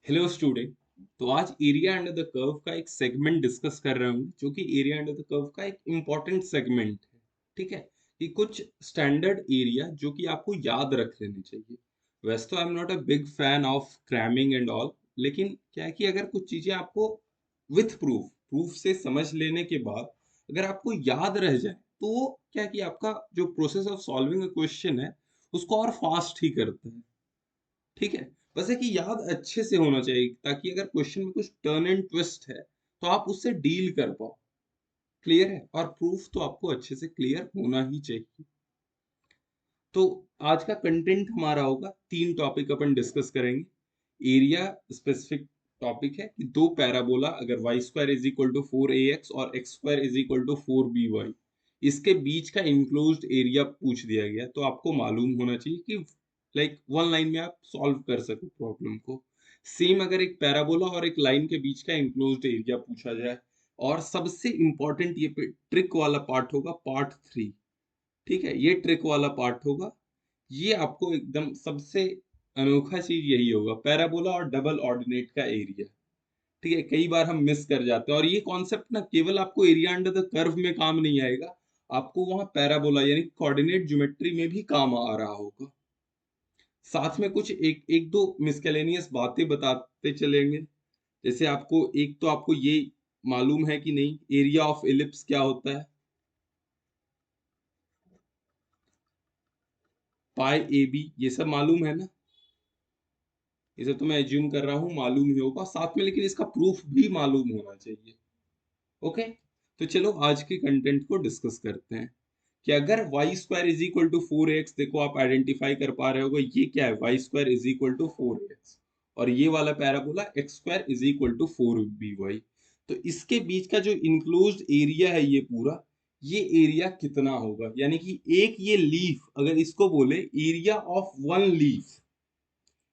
Hello student. तो आज area under the curve का एक सेगमेंट डिस्कस कर रहे होंगे जो कि एरिया अंडर द कर्व का एक इम्पॉर्टेंट सेगमेंट है। ठीक है, कि कुछ स्टैंडर्ड एरिया जो कि आपको याद रख लेने चाहिए। वैसे तो I am not a big fan of cramming and all, लेकिन क्या है कि अगर कुछ चीजें आपको विथ प्रूफ प्रूफ से समझ लेने के बाद अगर आपको याद रह जाए तो वो क्या है कि आपका जो process of solving a question है उसको और फास्ट ही करता है। ठीक है, बस है कि याद अच्छे से होना चाहिए ताकि अगर क्वेश्चन में कुछ टर्न एंड ट्विस्ट है तो आप उससे डील कर पाओ। क्लियर है? और प्रूफ तो आपको अच्छे से क्लियर होना ही चाहिए। तो आज का कंटेंट हमारा होगा, तीन टॉपिक अपन डिस्कस करेंगे। एरिया स्पेसिफिक टॉपिक है कि दो पैराबोला अगर y square is equal to 4ax और x square is equal to 4by, इसके बीच का इंक्लोज्ड एरिया पूछ दिया गया तो आपको मालूम होना चाहिए कि लाइक वन लाइन में आप सॉल्व कर सको प्रॉब्लम को। सेम अगर एक पैराबोला और एक लाइन के बीच का इंक्लोज्ड एरिया पूछा जाए, और सबसे इंपॉर्टेंट ये ट्रिक वाला पार्ट होगा, पार्ट 3। ठीक है, ये ट्रिक वाला पार्ट होगा। ये आपको एकदम सबसे अनोखा चीज यही होगा, पैराबोला और डबल ऑर्डिनेट का एरिया। ठीक है, कई बार हम मिस कर जाते हैं, और ये कॉन्सेप्ट ना केवल आपको एरिया अंडर द कर्व में काम नहीं आएगा, आपको वहां पैराबोला यानी कोऑर्डिनेट ज्योमेट्री में भी काम आ रहा होगा। साथ में कुछ एक एक दो मिसकेलेनियस बातें बताते चलेंगे। जैसे आपको एक तो आपको ये मालूम है कि नहीं, एरिया ऑफ इलिप्स क्या होता है? पाई ए बी, ये सब मालूम है ना? इसे तो मैं एज्यूम कर रहा हूँ मालूम ही होगा साथ में, लेकिन इसका प्रूफ भी मालूम होना चाहिए। ओके, तो चलो आज के कंटेंट को डिस्कस करते हैं कि अगर y square is equal to 4x, देखो आप आइडेंटिफाई कर पा रहे होगे ये क्या है, y square is equal to 4x, और ये वाला parabola x square is equal to 4by। तो इसके बीच का जो इंक्लोज्ड एरिया है ये पूरा, ये एरिया कितना होगा? यानी कि एक ये लीफ अगर इसको बोले एरिया ऑफ वन लीफ,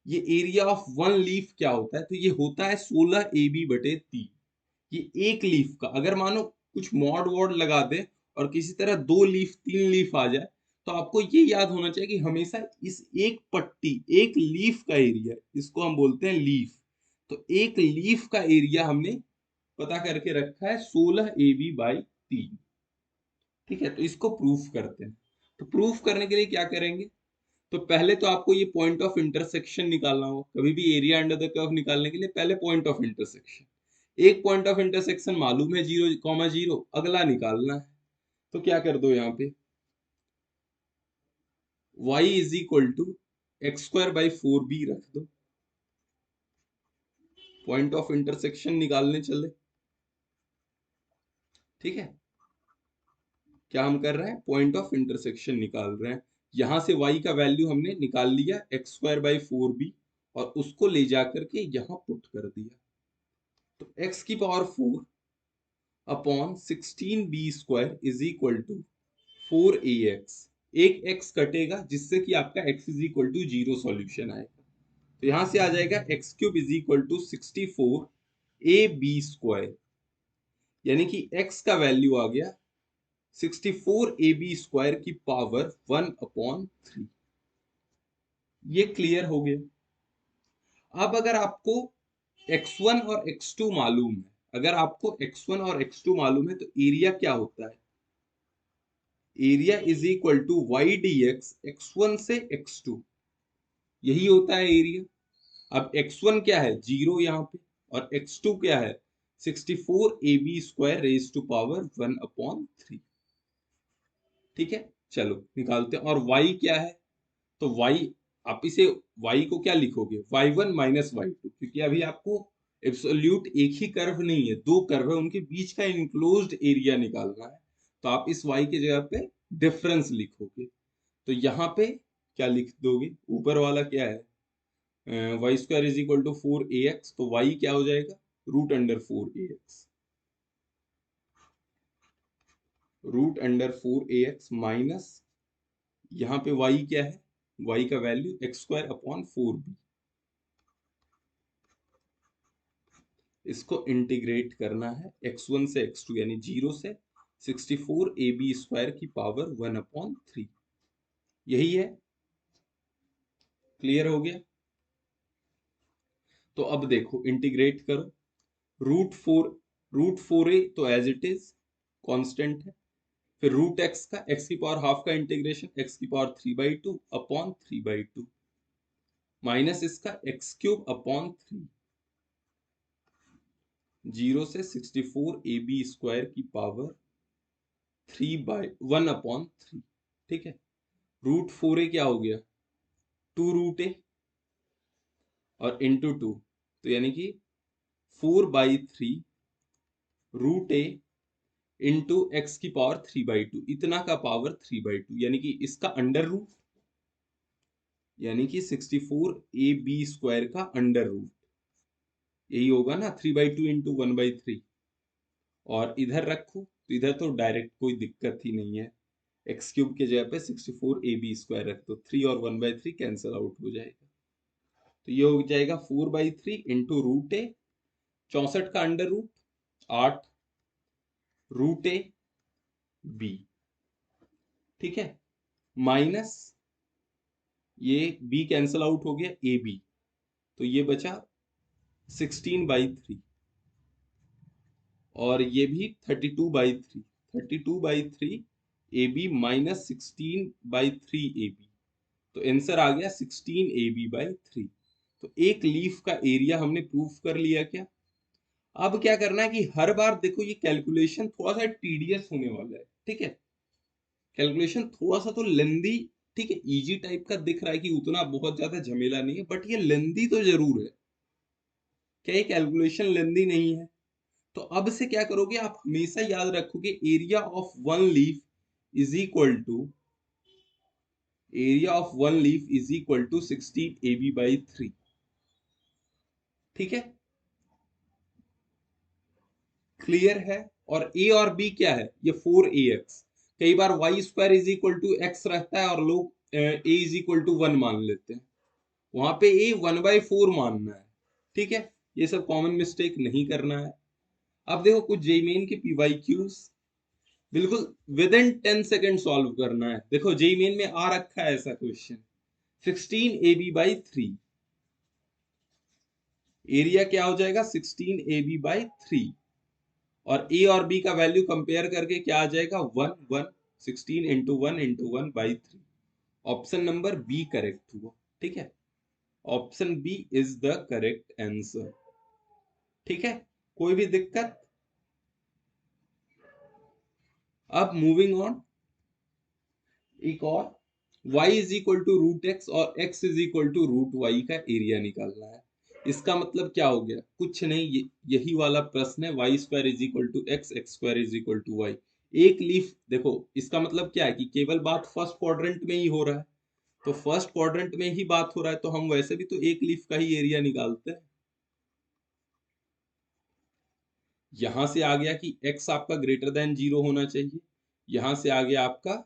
ये एरिया ऑफ वन लीफ क्या होता है? तो ये होता है 16ab/3। ये एक लीफ का अगर मानो कुछ मॉड वॉड लगा दे और किसी तरह दो लीफ तीन लीफ आ जाए, तो आपको ये याद होना चाहिए कि हमेशा इस एक पट्टी, एक लीफ का एरिया, इसको हम बोलते हैं लीफ। तो एक लीफ का एरिया हमने पता करके रखा है 16ab/3। ठीक है, तो इसको प्रूफ करते हैं। तो प्रूफ करने के लिए क्या करेंगे? तो पहले तो आपको ये पॉइंट ऑफ इंटरसेक्शन निकालना होगा। कभी भी एरिया अंडर द कर्व निकालने के लिए पहले पॉइंट ऑफ इंटरसेक्शन, एक पॉइंट ऑफ इंटरसेक्शन मालूम है 0,0, अगला निकालना है। तो क्या कर दो यहाँ पे, y is equal to x² / 4b रख दो। पॉइंट ऑफ इंटरसेक्शन निकालने चले। ठीक है, क्या हम कर रहे हैं? पॉइंट ऑफ इंटरसेक्शन निकाल रहे हैं। यहां से y का वैल्यू हमने निकाल लिया x² / 4b, और उसको ले जाकर के यहाँ पुट कर दिया। तो x⁴ upon 16b² is equal to 4ax। एक x कटेगा जिससे कि आपका x is equal to 0 solution आएगा। तो यहां से आ जाएगा x³ is equal to 64ab², यानी कि x का वैल्यू आ गया 64ab² की पावर 1/3। ये क्लियर हो गया। अब अगर आपको x1 और x2 मालूम है, अगर आपको x1 और x2 मालूम है तो एरिया क्या होता है? Area is equal to y d x, x1 से x2, यही होता है एरिया। अब x1 क्या है? 0 यहाँ पे, और x2 क्या है? 64ab² raise to power 1/3। ठीक है, चलो निकालते हैं। और y क्या है? तो y, आप इसे y को क्या लिखोगे? y1 माइनस y2, क्योंकि अभी आपको एब्सोल्यूट एक ही कर्व नहीं है, दो कर्व है, उनके बीच का इनक्लोज्ड एरिया निकालना है। तो आप इस y की जगह पे डिफरेंस लिखोगे। तो यहाँ पे क्या लिख दोगे? ऊपर वाला क्या है? y² is equal to 4ax, तो y क्या हो जाएगा? √4ax। √4ax माइनस, यहाँ पे y क्या है? y का वैल्यू x²/4b। इसको इंटीग्रेट करना है x1 से x2, यानी 0 से 64ab² की पावर 1/3। यही है। क्लियर हो गया? तो अब देखो इंटीग्रेट करो, रूट फोर ए तो एज इट इज कांस्टेंट है, फिर रूट एक्स का एक्स की पावर हाफ का इंटीग्रेशन एक्स की पावर 3/2 अपॉन 3/2 माइनस इसका एक्स क्यूब अपॉन 3, 0 से 64 ab² की पावर 1/3, ठीक है। रूट 4a क्या हो गया, 2√a और इंटू 2, तो यानी कि 4/3 रूट ए इंटू एक्स की पावर 3/2, इतना का पावर 3/2, यानी कि इसका अंडर रूट, यानी कि 64ab² का अंडर रूट, यही होगा ना 3/2 इंटू 1/3। और इधर रखो तो इधर तो डायरेक्ट कोई दिक्कत ही नहीं है, एक्स क्यूब के जगह पे 64ab² रख दो, 3 और 1/3 कैंसिल आउट हो जाएगा, तो ये हो जाएगा 4/3 इंटू रूट ए, 64 का under root 8 root a b, ठीक है, माइनस ये b कैंसिल आउट हो गया ए बी, तो ये बचा 16/3 और ये भी 32/3, 32/3 a b minus 16/3 a b, तो आंसर आ गया 16ab/3। तो एक लीफ का एरिया हमने प्रूफ कर लिया क्या। अब क्या करना है कि हर बार देखो ये कैलकुलेशन थोड़ा सा टीडियस होने वाला है, ठीक है, कैलकुलेशन थोड़ा सा तो लेंदी, ठीक है, इजी टाइप का दिख रहा है कि उतना बहुत ज्यादा झमेला नहीं है, बट ये लेंदी तो जरूर है, क्या ये कैलकुलेशन लेंदी नहीं है। तो अब से क्या करोगे, आप हमेशा याद रखोगे area of one leaf is equal to, area of one leaf is equal to 16ab/3, ठीक है, क्लियर है। और ए और बी क्या है, ये 4ax, कई बार y² is equal to x रहता है और लोग ए इज इक्वल टू 1 मान लेते हैं, वहां पे ए 1/4 मानना है, ठीक है, ये सब कॉमन मिस्टेक नहीं करना है। अब देखो कुछ जेई मेन के पीवाईक्यूज बिल्कुल विद इन 10 सेकेंड सॉल्व करना है। देखो जेई मेन में आ रखा है ऐसा क्वेश्चन, 16ab/3, एरिया क्या हो जाएगा 16ab/3, और ए और बी का वैल्यू कंपेयर करके क्या आ जाएगा 1 1, 16 into 1/3, option number b correct हुआ, ठीक है, option b is the correct answer, ठीक है, कोई भी दिक्कत। अब मूविंग ऑन, एक और, y is equal to root x और x is equal to root y का एरिया निकालना है। इसका मतलब क्या हो गया, कुछ नहीं, यही वाला प्रश्न है, y² is equal to x, x² is equal to y. एक लीफ देखो, इसका मतलब क्या है कि केवल बात फर्स्ट क्वाड्रेंट में ही हो रहा है, तो फर्स्ट क्वाड्रेंट में ही बात हो रहा है, तो हम वैसे भी तो एक लीफ का ही एरिया निकालते हैं। यहां से आ गया कि x आपका ग्रेटर देन 0 होना चाहिए, यहां से आ गया आपका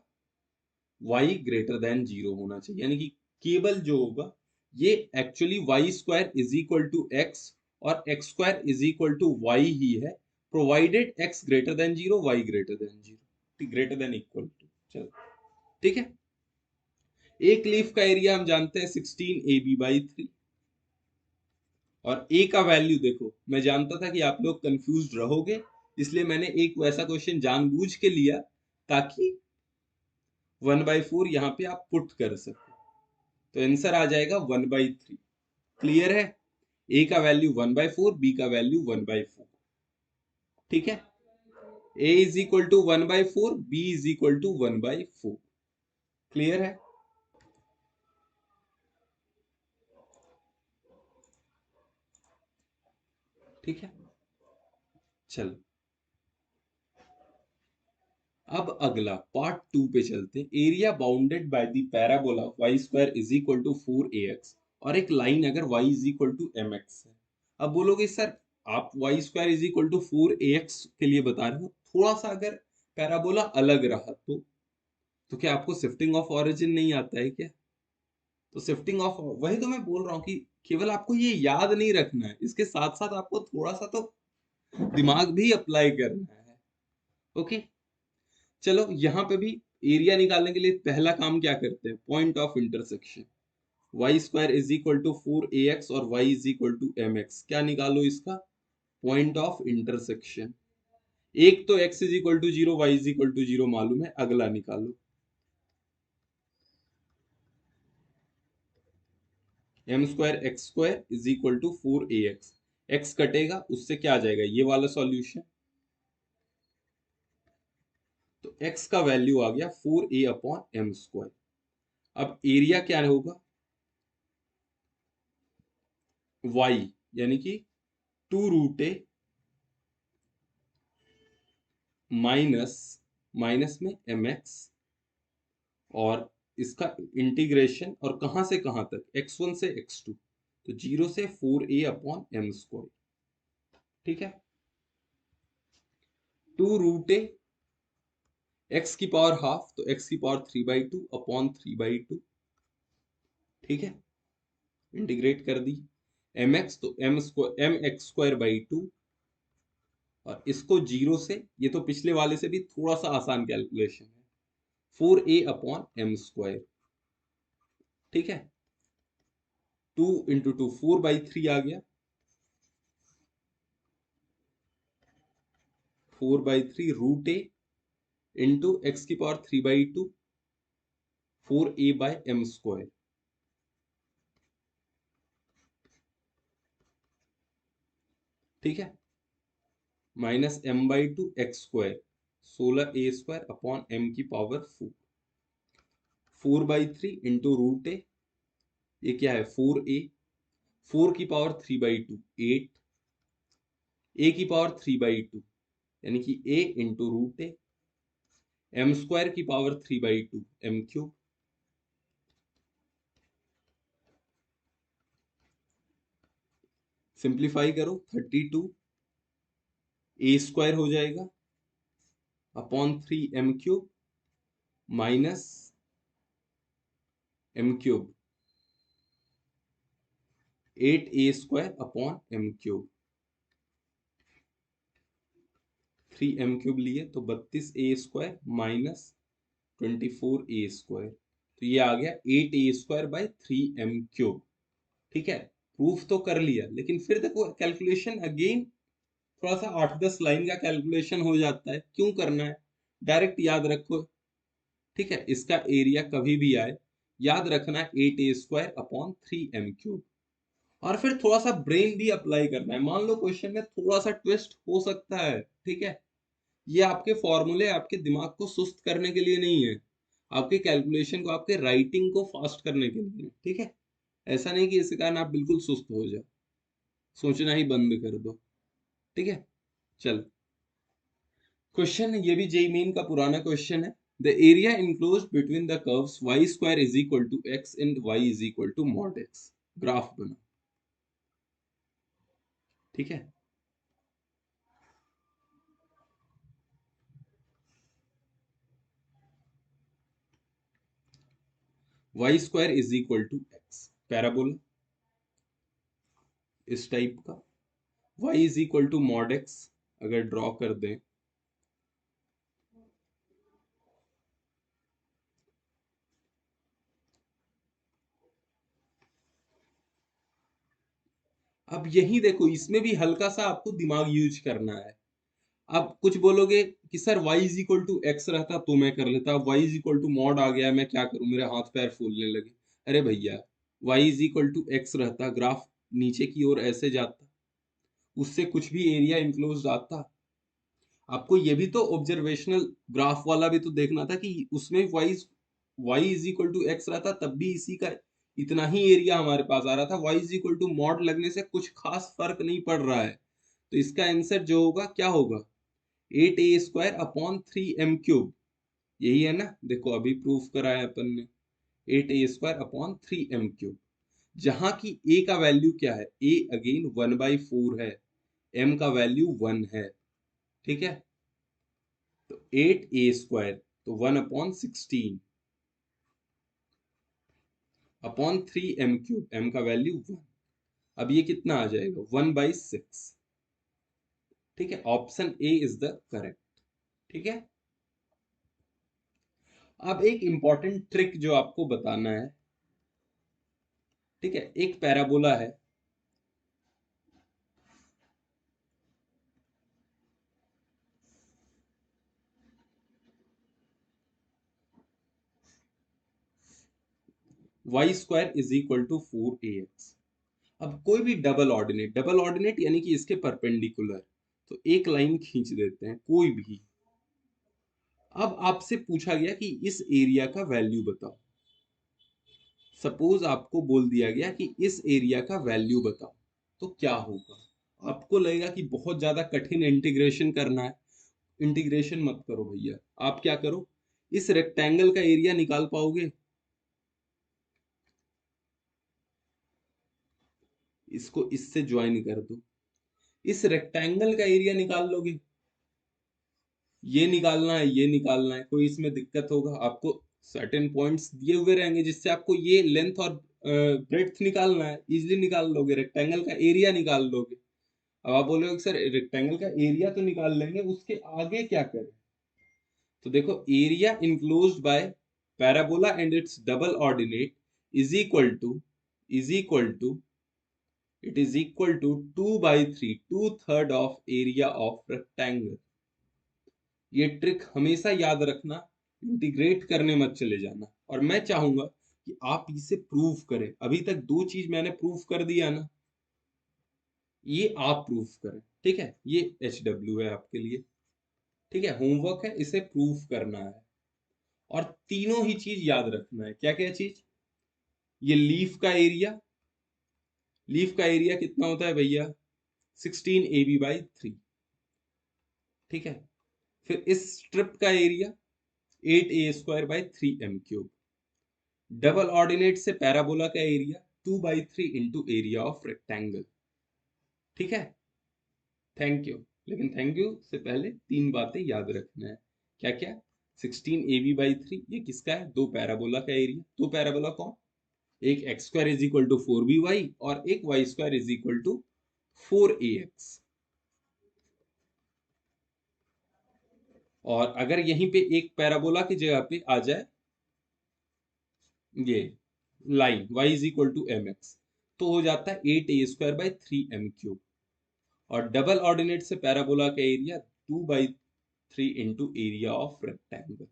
y ग्रेटर देन 0 होना चाहिए, यानी कि केवल जो होगा ये actually y² is equal to x और x² is equal to y ही है, provided x greater than 0 y greater than 0, greater than equal to, चलो ठीक है। एक लीफ का एरिया हम जानते हैं 16ab/3, और a का वैल्यू देखो, मैं जानता था कि आप लोग कंफ्यूज रहोगे, इसलिए मैंने एक वैसा क्वेश्चन जानबूझ के लिया ताकि 1/4 यहाँ पे आप पुट कर सको, तो आंसर आ जाएगा 1/3, क्लियर है, ए का वैल्यू 1/4, बी का वैल्यू 1/4, ठीक है, A is equal to 1/4, B is equal to 1/4, clear है। ठीक है, चलो अब अगला पार्ट 2 पे चलते हैं। Area bounded by the parabola y² is equal to 4ax और एक लाइन अगर y is equal to mx है। अब बोलोगे सर आप y² is equal to 4ax के लिए बता रहे हो, थोड़ा सा अगर पैराबोला अलग रहा तो क्या आपको शिफ्टिंग ऑफ ओरिजिन नहीं आता है क्या। तो शिफ्टिंग ऑफ, वही तो मैं बोल रहा हूँ कि केवल आपको ये याद नहीं रखना है, इसके साथ साथ आपको थोड़ा सा तो दिमाग भी अप्लाई करना है, ओके। चलो यहाँ पे भी एरिया निकालने के लिए पहला काम क्या करते हैं, point of intersection. Y square is equal to 4ax और y is equal to mx। क्या निकालो इसका? Point of intersection. एक तो x is equal to 0, y is equal to 0 मालूम है, अगला निकालो। M square x square is equal to 4ax। x कटेगा, उससे क्या आ जाएगा? ये वाला सॉल्यूशन। तो x का वैल्यू आ गया 4a अपॉन एम स्क्वायर। अब एरिया क्या होगा? y, यानी कि 2√a माइनस माइनस में mx, और इसका इंटीग्रेशन, और कहां से कहां तक? x1 से x2, तो 0 से 4a अपॉन एम स्क्वायर। ठीक है, 2√a, x की पावर हाफ, तो x की पावर 3/2 अपॉन 3/2। ठीक है, इंटीग्रेट कर दी। mx, तो m square m x square by 2, और इसको 0 से, ये तो पिछले वाले से भी थोड़ा सा आसान कैलकुलेशन है, 4a अपॉन एम स्क्वायर। ठीक है, 2 इंटू 2 4/3 आ गया, 4/3 √a इंटू एक्स की power 3/2, 4a by m square. ठीक है, minus m/2 x square, 16a square upon m की पावर 4। 4/3 इंटू √a, ये क्या है? 4a, 4 की पावर 3/2 8, a की पावर 3/2, यानी कि a into √a, m square की पावर 3/2 m³। सिंप्लीफाई करो, 32 a स्क्वायर हो जाएगा upon 3m³ minus m³, 8a square upon m³। 3m³ लिए तो 32a square minus 24a square, तो ये आ गया 8a स्क्वायर बाई 3m³। ठीक है, प्रूफ तो कर लिया, लेकिन फिर देखो कैलकुलेशन अगेन थोड़ा सा 8-10 लाइन का कैलकुलेशन हो जाता है। क्यों करना है? डायरेक्ट याद रखो। ठीक है, इसका एरिया कभी भी आए, याद रखना है 8a स्क्वायर अपॉन 3m³। और फिर थोड़ा सा ब्रेन भी अप्लाई करना है। मान लो क्वेश्चन में थोड़ा सा ट्विस्ट हो सकता है, ठीक है, ये आपके फॉर्मूले आपके दिमाग को सुस्त करने के लिए नहीं है, आपके कैलकुलेशन को, आपके राइटिंग को फास्ट करने के लिए। ठीक है, ऐसा नहीं कि इसके कारण आप बिल्कुल सुस्त हो जाओ, सोचना ही बंद कर दो। ठीक है, चल, क्वेश्चन ये भी जेई मेन का पुराना क्वेश्चन है। The area enclosed between the curves y square is equal to x and y is equal to mod x। Graph बना। ठीक है, y square is equal to x, parabola इस type का, y is equal to mod x अगर draw कर दें, अब यही देखो, इसमें भी हल्का सा आपको दिमाग यूज करना है। अब कुछ बोलोगे कि sir y is equal to x रहता तो मैं कर लेता, y is equal to mod आ गया, मैं क्या करूं, मेरे हाथ पैर फूलने लगे। अरे भैया, y is equal to x रहता, ग्राफ नीचे की ओर ऐसे जाता, उससे कुछ भी एरिया इंक्लोज आता। आपको ये भी तो ऑब्जर्वेशनल ग्राफ वाला भी तो देखना था कि उसमें y is equal to x रहता, तब भी इसी का इतना ही एरिया हमारे पास आ रहा था। y is equal to mod लगने से कुछ खास फर्क नहीं पड़ रहा है, तो इसका आंसर जो होगा क्या होगा? 8a square upon 3m³। यही है ना, देखो अभी प्रूफ कराया अपन ने, 8a स्क्वायर अपॉन 3m³, जहां की a का वैल्यू क्या है? a अगेन 1/4 है, m का वैल्यू 1 है। ठीक है, तो 8a स्क्वायर, तो 1/16 अपॉन 3m³, m का वैल्यू 1। अब ये कितना आ जाएगा? 1/6। ठीक है, option A is the correct. ठीक है, अब एक इंपॉर्टेंट ट्रिक जो आपको बताना है, ठीक है, एक पैराबोला है, y² is equal to 4ax। अब कोई भी डबल ऑर्डिनेट यानी कि इसके परपेंडिकुलर, तो एक लाइन खींच देते हैं कोई भी। अब आपसे पूछा गया कि इस एरिया का वैल्यू बताओ। सपोज आपको बोल दिया गया कि इस एरिया का वैल्यू बताओ, तो क्या होगा? आपको लगेगा कि बहुत ज्यादा कठिन इंटीग्रेशन करना है। इंटीग्रेशन मत करो भैया, आप क्या करो, इस रेक्टेंगल का एरिया निकाल पाओगे? इसको इससे ज्वाइन कर दो, इस रेक्टेंगल का एरिया निकाल लोगे? ये निकालना है, ये निकालना है, कोई इसमें दिक्कत होगा? आपको सर्टेन पॉइंट्स दिए हुए रहेंगे जिससे आपको ये लेंथ और ब्रेड्थ निकालना है, इजिली निकाल लोगे, रेक्टेंगल का एरिया निकाल लोगे। अब आप बोलोगे सर रेक्टेंगल का एरिया तो निकाल लेंगे, उसके आगे क्या करें? तो देखो, area enclosed by parabola and its double ordinate is equal to is equal to it is equal to 2/3, 2/3 of area of rectangle. ये ट्रिक हमेशा याद रखना, इंटीग्रेट करने मत चले जाना। और मैं चाहूंगा कि आप इसे प्रूव करें। अभी तक दो चीज मैंने प्रूव कर दिया ना, ये आप प्रूव करें। ठीक है, ये HW है आपके लिए। ठीक है, होमवर्क है, इसे प्रूव करना है। और तीनों ही चीज याद रखना है। क्या क्या चीज? ये लीफ का एरिया कितना होता है भैया? 16 AB/3। ठीक है, फिर इस स्ट्रिप का area 8a² / 3m³। Double ordinate से पैराबोला का area 2/3 into area of rectangle. ठीक है, थैंक यू। लेकिन थैंक यू से पहले तीन बातें याद रखना है। क्या क्या? 16 AB/3, ये किसका है? दो पैराबोला का एरिया। दो पैराबोला कौन? एक x² is equal to 4by और एक y² is equal to 4ax। और अगर यहीं पे एक पैराबोला की जगह पे आ जाए ये line y is equal to mx, तो हो जाता है 8a² / 3m³। और डबल ऑर्डिनेट से पैराबोला का area 2/3 into area of rectangle.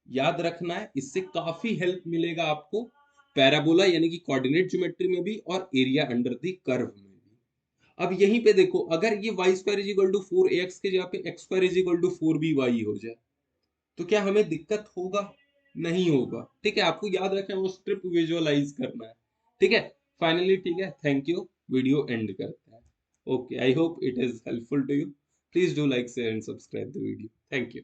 याद रखना है, इससे काफी हेल्प मिलेगा आपको पैराबोला यानी कि कोऑर्डिनेट ज्योमेट्री में भी और एरिया अंडर द कर्व में भी। अब यहीं पे देखो, अगर ये y² is equal to 4ax के जगह पे x² is equal to 4by हो जाए, तो क्या हमें दिक्कत होगा? नहीं होगा। ठीक है, आपको याद रखना है, वो स्ट्रिप विजुअलाइज करना है। ठीक है, फाइनली ठीक है, थैंक यू। वीडियो एंड करते हैं। Okay, I hope it is helpful to you. Please do like share and subscribe the video. Thank you.